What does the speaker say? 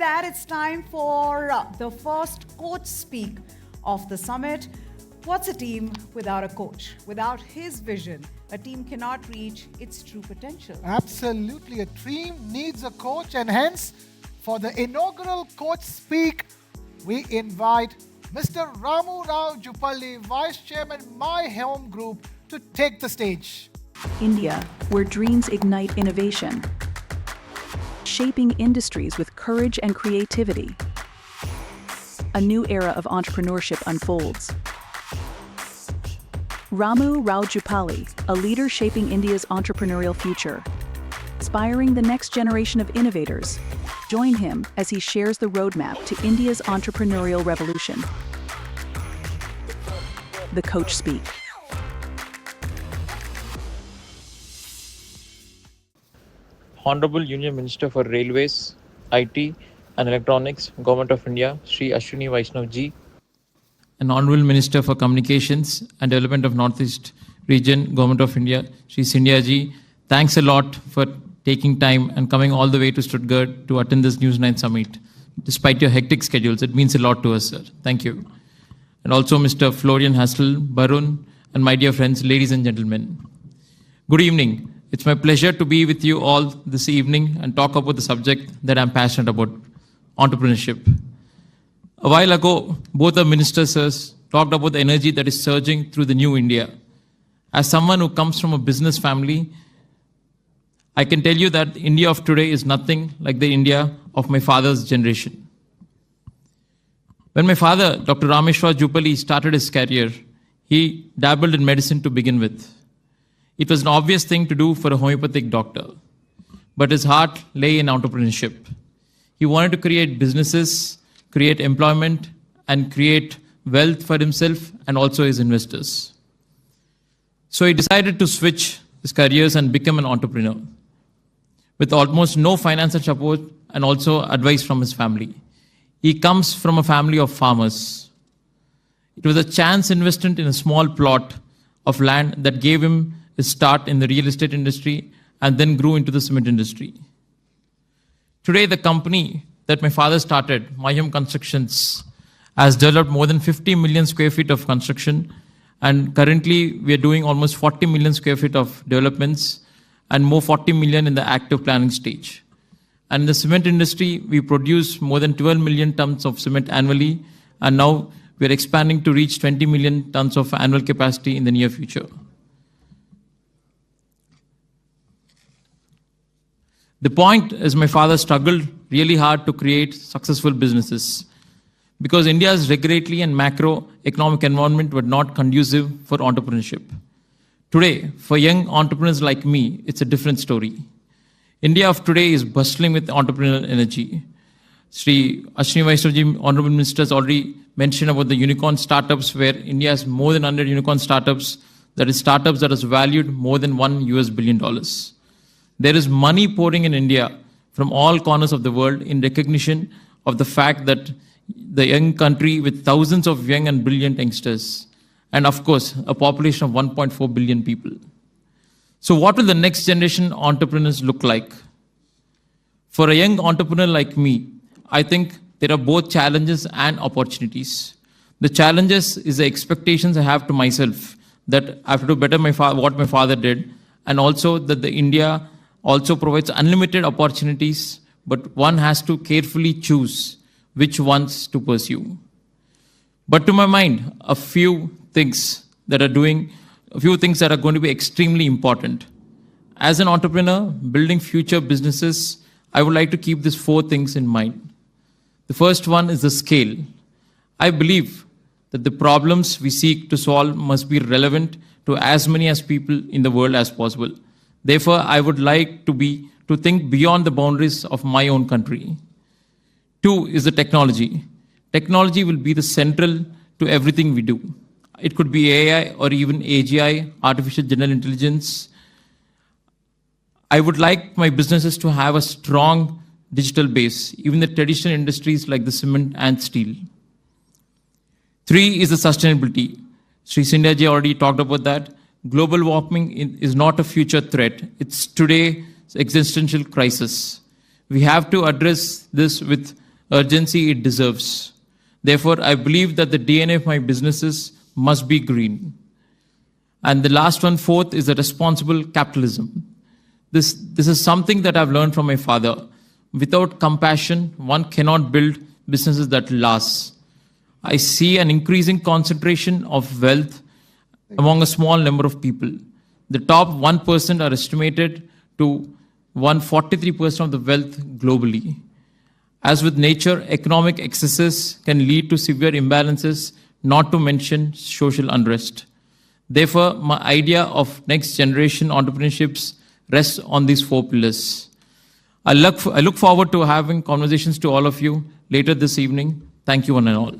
that, it's time for the first coach speak of the summit. What's a team without a coach? Without his vision, a team cannot reach its true potential. Absolutely. A team needs a coach, and hence, for the inaugural coach speak, we invite Mr. Ramu Rao Jupally, Vice Chairman, My Home Group, to take the stage. India, where dreams ignite innovation, shaping industries with courage and creativity. A new era of entrepreneurship unfolds. Ramu Rao Jupally, a leader shaping India's entrepreneurial future, inspiring the next generation of innovators. Join him as he shares the roadmap to India's entrepreneurial revolution. The Coach Speak. Honorable Union Minister for Railways, IT and Electronics, Government of India, Shri Ashwini Vaishnav ji. An Honorable Minister for Communications and Development of Northeast Region, Government of India, Shri Sindhya ji. Thanks a lot for taking time and coming all the way to Stuttgart to attend this News9 summit. Despite your hectic schedules, it means a lot to us, sir. Thank you. And also Mr. Florian Hassel, Barun, and my dear friends, ladies and gentlemen. Good evening. It's my pleasure to be with you all this evening and talk about the subject that I'm passionate about, entrepreneurship. A while ago, both the ministers talked about the energy that is surging through the new India. As someone who comes from a business family, I can tell you that India of today is nothing like the India of my father's generation. When my father, Dr. Ramu Rao Jupally, started his career, he dabbled in medicine to begin with. It was an obvious thing to do for a homeopathic doctor, but his heart lay in entrepreneurship. He wanted to create businesses, create employment, and create wealth for himself and also his investors. So he decided to switch his careers and become an entrepreneur with almost no financial support and also advice from his family. He comes from a family of farmers. It was a chance investment in a small plot of land that gave him his start in the real estate industry and then grew into the cement industry. Today, the company that my father started, My Home Constructions, has developed more than 50 million square feet of construction, and currently we are doing almost 40 million square feet of developments and more 40 million in the active planning stage. And in the cement industry, we produce more than 12 million tons of cement annually, and now we are expanding to reach 20 million tons of annual capacity in the near future. The point is my father struggled really hard to create successful businesses because India's regulatory and macroeconomic environment were not conducive for entrepreneurship. Today, for young entrepreneurs like me, it's a different story. India of today is bustling with entrepreneurial energy. Shri Ashwini Vaishnav ji, Honorable Minister, has already mentioned about the unicorn startups, where India has more than 100 unicorn startups, that is startups that is valued more than $1 billion. There is money pouring in India from all corners of the world in recognition of the fact that the young country with thousands of young and brilliant youngsters, and of course, a population of 1.4 billion people. So what will the next generation entrepreneurs look like? For a young entrepreneur like me, I think there are both challenges and opportunities. The challenges is the expectations I have to myself, that I have to do better what my father did, and also that the India also provides unlimited opportunities, but one has to carefully choose which ones to pursue. But to my mind, a few things that are going to be extremely important. As an entrepreneur, building future businesses, I would like to keep these 4 things in mind. The first one is the scale. I believe that the problems we seek to solve must be relevant to as many as people in the world as possible. Therefore, I would like to think beyond the boundaries of my own country. 2 is the technology. Technology will be the central to everything we do. It could be AI or even AGI, artificial general intelligence. I would like my businesses to have a strong digital base, even the traditional industries like the cement and steel. 3 is the sustainability. Sri Sindhya ji already talked about that. Global warming is not a future threat. It's today's existential crisis. We have to address this with urgency it deserves. Therefore, I believe that the DNA of my businesses must be green. And the last one, fourth, is the responsible capitalism. This is something that I've learned from my father. Without compassion, one cannot build businesses that last. I see an increasing concentration of wealth among a small number of people. The top 1% are estimated to 143% of the wealth globally. As with nature, economic excesses can lead to severe imbalances, not to mention social unrest. Therefore, my idea of next generation entrepreneurships rests on these four pillars. I look forward to having conversations to all of you later this evening. Thank you one and all.